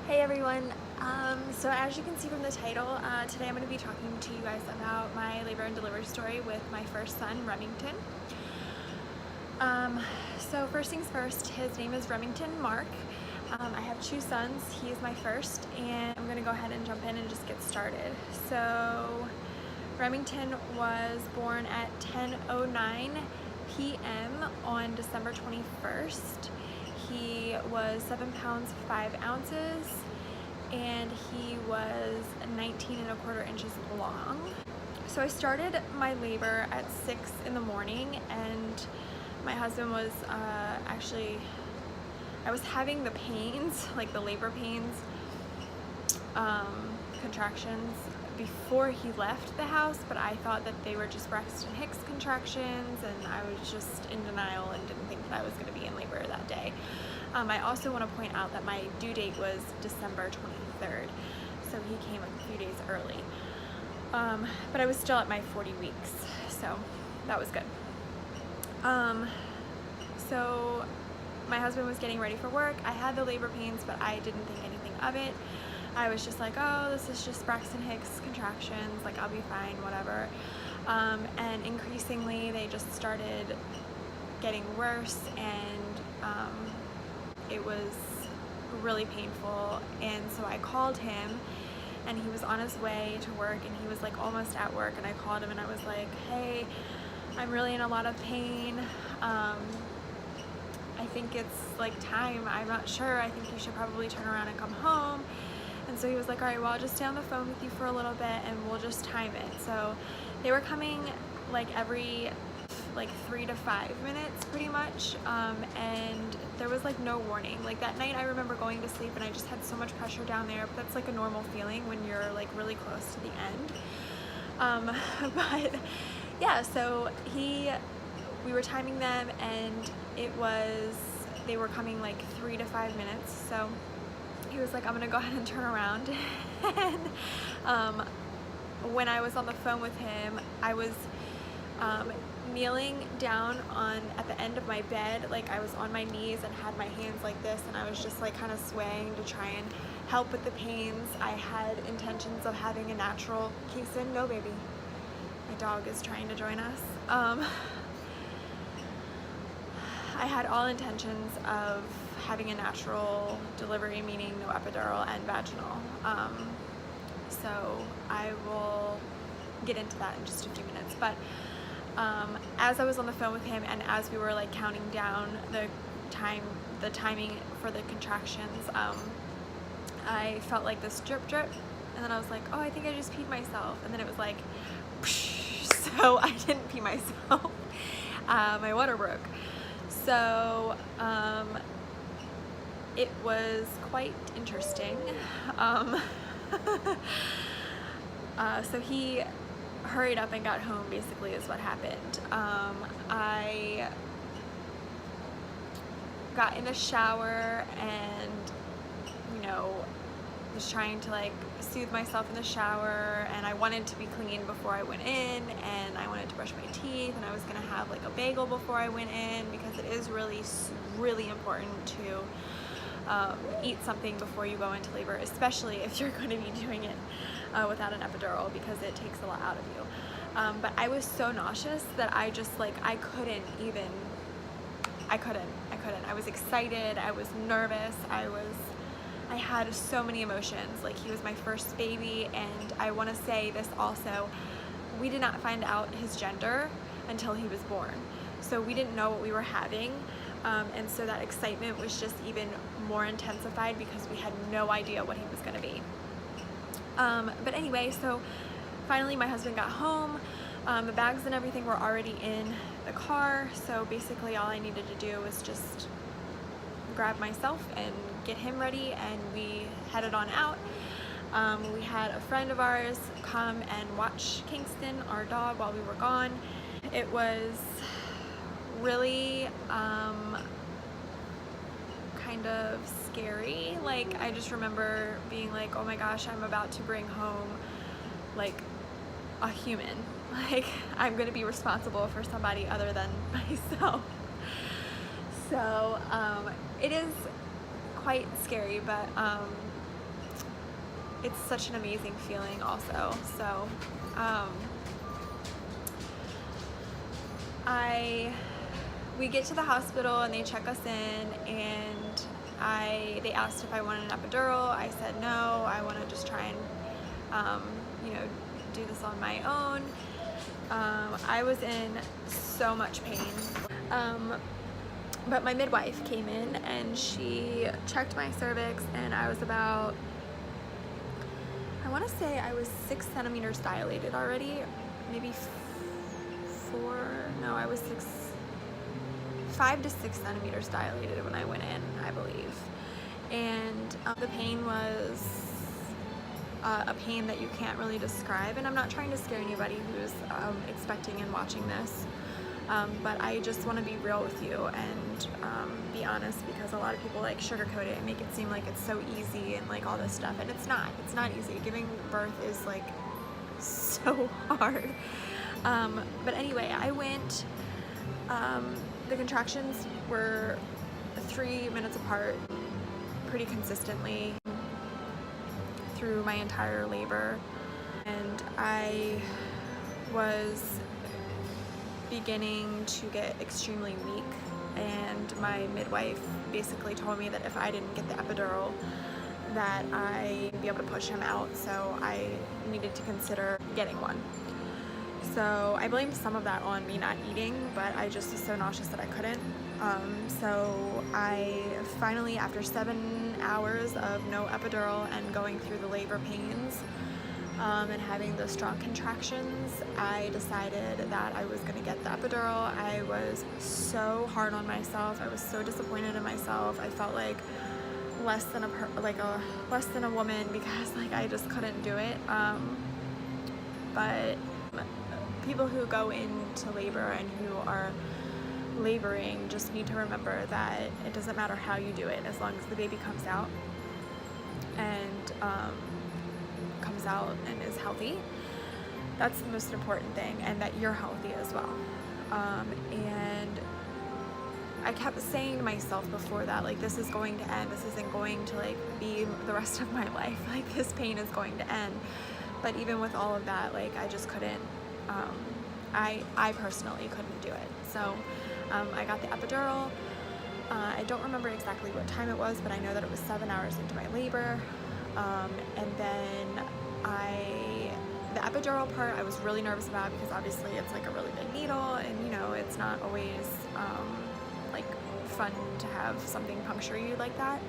Hey everyone, so as you can see from the title, today I'm going to be talking to you guys about my labor and delivery story with my first son, Remington. So first things first, his name is Remington Mark. I have two sons, he is my first, and I'm going to go ahead and jump in and just get started. So Remington was born at 10:09 p.m. on December 21st. He was 7 pounds 5 ounces and he was 19¼ inches long. So I started my labor at 6 in the morning, and my husband was I was having the pains, like the labor pains, contractions before he left the house, but I thought that they were just Braxton Hicks contractions, and I was just in denial and didn't think that I was going to be in labor that day. I also want to point out that my due date was December 23rd, so he came a few days early. But I was still at my 40 weeks, so that was good. So my husband was getting ready for work. I had the labor pains, but I didn't think anything of it. I was just like, oh, this is just Braxton Hicks contractions, like I'll be fine, whatever. And increasingly they just started getting worse, and it was really painful. And so I called him, and he was on his way to work, and he was like almost at work, and I called him and I was like, hey, I'm really in a lot of pain. I think it's like time, I'm not sure, I think you should probably turn around and come home. And so he was like, all right, well, I'll just stay on the phone with you for a little bit and we'll just time it. So they were coming like every 3 to 5 minutes pretty much, and there was like no warning. Like that night I remember going to sleep and I just had so much pressure down there, but that's like a normal feeling when you're like really close to the end. But yeah, so we were timing them, and they were coming like 3 to 5 minutes. So he was like, I'm gonna go ahead and turn around. And when I was on the phone with him, I was kneeling down at the end of my bed, like I was on my knees and had my hands like this, and I was just like kind of swaying to try and help with the pains. I had intentions of having a natural Kingston. No, baby, my dog is trying to join us. I had all intentions of having a natural delivery, meaning no epidural and vaginal. So I will get into that in just a few minutes. But as I was on the phone with him, and as we were like counting down the timing for the contractions, I felt like this drip, and then I was like, oh, I think I just peed myself. And then it was like, so I didn't pee myself. My water broke. So it was quite interesting. So he hurried up and got home, basically, is what happened. I got in the shower and, was trying to like soothe myself in the shower, and I wanted to be clean before I went in, and I wanted to brush my teeth, and I was gonna have like a bagel before I went in, because it is really important to eat something before you go into labor, especially if you're going to be doing it without an epidural, because it takes a lot out of you. But I was so nauseous that I just like, I couldn't. I was excited, I was nervous, I had so many emotions. Like, he was my first baby, and I want to say this also, we did not find out his gender until he was born. So we didn't know what we were having. And so that excitement was just even more intensified because we had no idea what he was going to be. But anyway, so finally my husband got home. The bags and everything were already in the car. So basically all I needed to do was just grab myself and get him ready, and we headed on out. We had a friend of ours come and watch Kingston, our dog, while we were gone. It was really kind of scary. Like, I just remember being like, oh my gosh, I'm about to bring home like a human. Like, I'm gonna be responsible for somebody other than myself. So it is quite scary, but it's such an amazing feeling also. So we get to the hospital and they check us in, and they asked if I wanted an epidural. I said no, I want to just try and do this on my own. I was in so much pain, but my midwife came in and she checked my cervix, and I was about, I want to say I was 6 centimeters dilated already, maybe 5 to 6 centimeters dilated when I went in, I believe. And the pain was a pain that you can't really describe, and I'm not trying to scare anybody who's expecting and watching this, but I just want to be real with you and be honest, because a lot of people like sugarcoat it and make it seem like it's so easy and like all this stuff, and it's not easy. Giving birth is like so hard. But anyway, I went, the contractions were 3 minutes apart pretty consistently through my entire labor, and I was beginning to get extremely weak, and my midwife basically told me that if I didn't get the epidural that I'd be able to push him out, so I needed to consider getting one. So I blamed some of that on me not eating, but I just was so nauseous that I couldn't. So I finally, after 7 hours of no epidural and going through the labor pains and having the strong contractions, I decided that I was going to get the epidural. I was so hard on myself. I was so disappointed in myself. I felt like less than a woman, because like I just couldn't do it. But people who go into labor and who are laboring just need to remember that it doesn't matter how you do it, as long as the baby comes out and is healthy. That's the most important thing, and that you're healthy as well. And I kept saying to myself before that, like, this is going to end. This isn't going to like be the rest of my life. Like, this pain is going to end. But even with all of that, like, I just couldn't. I personally couldn't do it. So I got the epidural. I don't remember exactly what time it was, but I know that it was 7 hours into my labor. And then the epidural part I was really nervous about, because obviously it's like a really big needle, and you know, it's not always like fun to have something puncture you like that.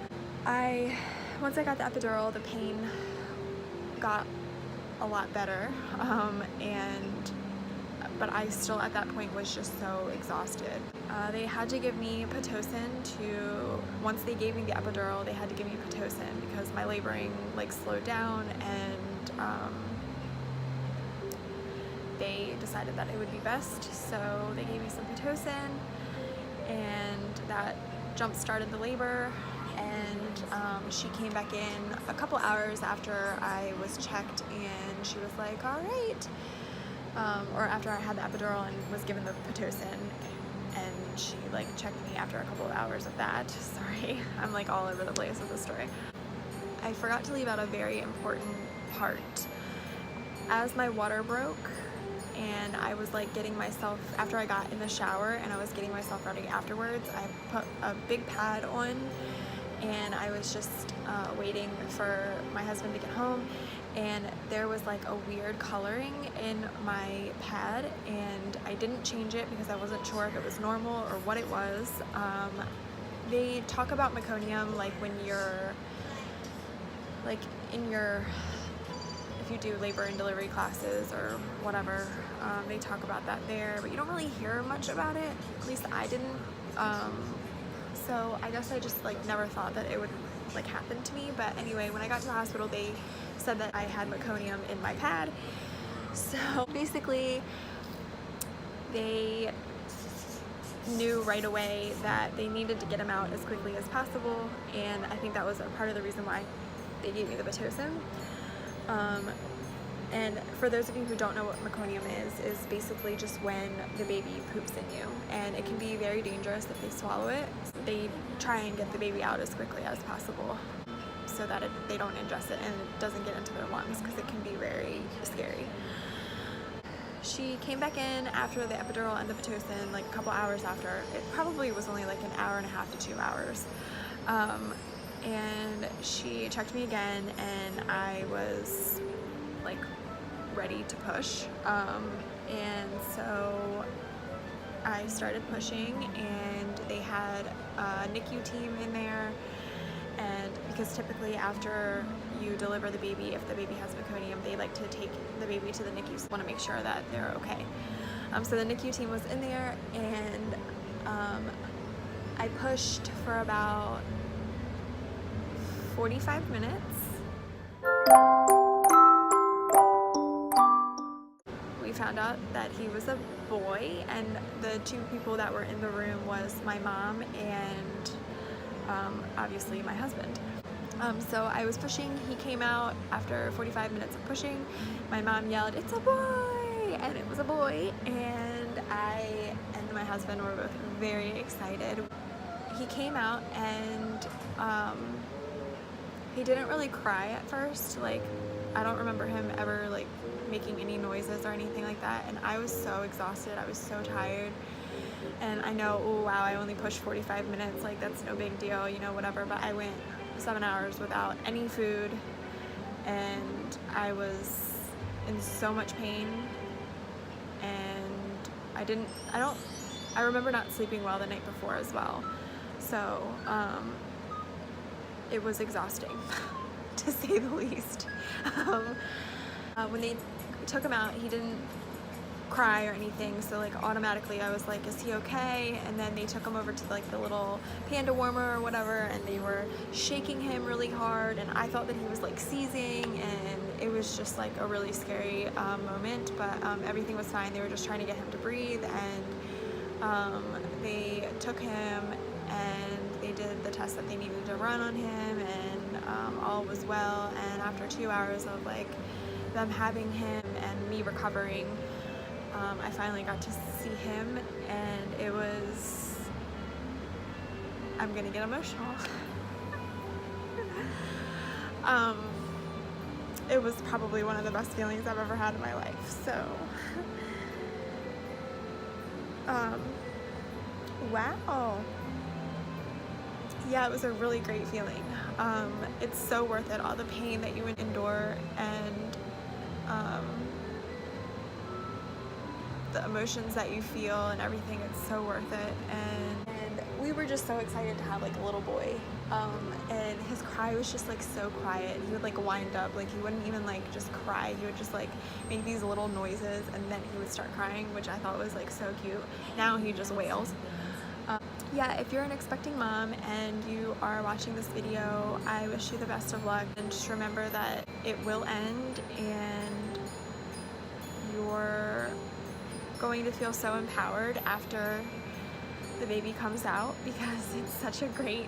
Once I got the epidural, the pain got a lot better, but I still at that point was just so exhausted. They had to give me Pitocin once they gave me the epidural, they had to give me Pitocin because my laboring like slowed down, and they decided that it would be best, so they gave me some Pitocin, and that jump-started the labor. And she came back in a couple hours after I was checked, and she was like, all right, or after I had the epidural and was given the Pitocin, and she like checked me after a couple of hours of that. Sorry, I'm like all over the place with this story. I forgot to leave out a very important part. As my water broke, and I was like getting myself, after I got in the shower and I was getting myself ready afterwards, I put a big pad on, and I was just waiting for my husband to get home, and there was like a weird coloring in my pad, and I didn't change it because I wasn't sure if it was normal or what it was. They talk about meconium like when you're like if you do labor and delivery classes or whatever, they talk about that there, but you don't really hear much about it, at least I didn't. So I guess I just like never thought that it would like happen to me. But anyway, when I got to the hospital, they said that I had meconium in my pad. So basically they knew right away that they needed to get him out as quickly as possible, and I think that was a part of the reason why they gave me the Pitocin. And for those of you who don't know what meconium is basically just when the baby poops in you, and it can be very dangerous if they swallow it. They try and get the baby out as quickly as possible. so that they don't ingest it and it doesn't get into their lungs, because it can be very scary. She came back in after the epidural and the Pitocin, like a couple hours after. It probably was only like an hour and a half to 2 hours. And she checked me again, and I was like ready to push. And so I started pushing, and they had a NICU team in there. And because typically after you deliver the baby, if the baby has meconium, they like to take the baby to the NICU, so want to make sure that they're okay. So the NICU team was in there, and I pushed for about 45 minutes. We found out that he was a boy, and the 2 people that were in the room was my mom and obviously my husband. So I was pushing. He came out after 45 minutes of pushing. My mom yelled, "It's a boy!" And it was a boy, and I and my husband were both very excited. He came out, and he didn't really cry at first. Like, I don't remember him ever like making any noises or anything like that, and I was so exhausted. I was so tired. And I know, oh wow, I only pushed 45 minutes, like that's no big deal, you know, whatever, but I went 7 hours without any food, and I was in so much pain, and I remember not sleeping well the night before as well, so it was exhausting to say the least. When they took him out, he didn't cry or anything, so like automatically I was like, is he okay? And then they took him over to like the little panda warmer or whatever, and they were shaking him really hard, and I thought that he was like seizing, and it was just like a really scary moment, but everything was fine. They were just trying to get him to breathe, and they took him and they did the test that they needed to run on him, and all was well. And after 2 hours of like them having him and me recovering, I finally got to see him, and it was, I'm gonna get emotional. It was probably one of the best feelings I've ever had in my life, so wow. Yeah, it was a really great feeling. It's so worth it, all the pain that you endure, and the emotions that you feel and everything. It's so worth it. And we were just so excited to have like a little boy, and his cry was just like so quiet. He would like wind up, like he wouldn't even like just cry, he would just like make these little noises, and then he would start crying, which I thought was like so cute. Now he just wails. Yeah, if you're an expecting mom and you are watching this video, I wish you the best of luck, and just remember that it will end, and you're going to feel so empowered after the baby comes out, because it's such a great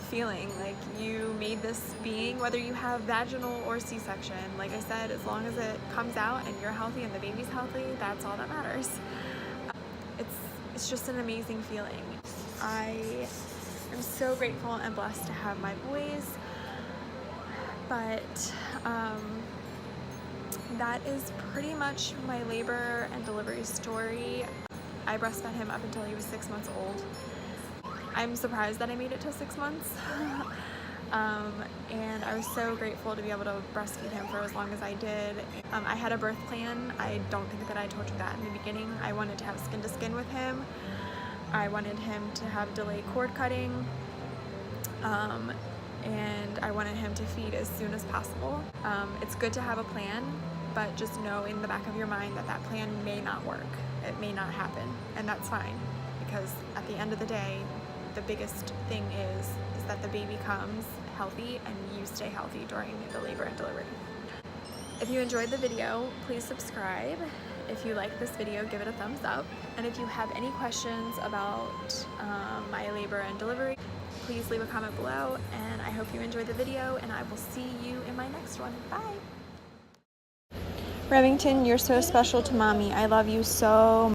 feeling. Like, you made this being, whether you have vaginal or C-section, like I said, as long as it comes out and you're healthy and the baby's healthy, that's all that matters. It's just an amazing feeling. I am so grateful and blessed to have my boys, but that is pretty much my labor and delivery story. I breastfed him up until he was 6 months old. I'm surprised that I made it to 6 months. And I was so grateful to be able to breastfeed him for as long as I did. I had a birth plan. I don't think that I told you that in the beginning. I wanted to have skin to skin with him. I wanted him to have delayed cord cutting. And I wanted him to feed as soon as possible. It's good to have a plan, but just know in the back of your mind that that plan may not work. It may not happen, and that's fine, because at the end of the day, the biggest thing is that the baby comes healthy and you stay healthy during the labor and delivery. If you enjoyed the video, please subscribe. If you like this video, give it a thumbs up. And if you have any questions about my labor and delivery, please leave a comment below. And I hope you enjoyed the video, and I will see you in my next one. Bye! Remington, you're so special to mommy. I love you so much.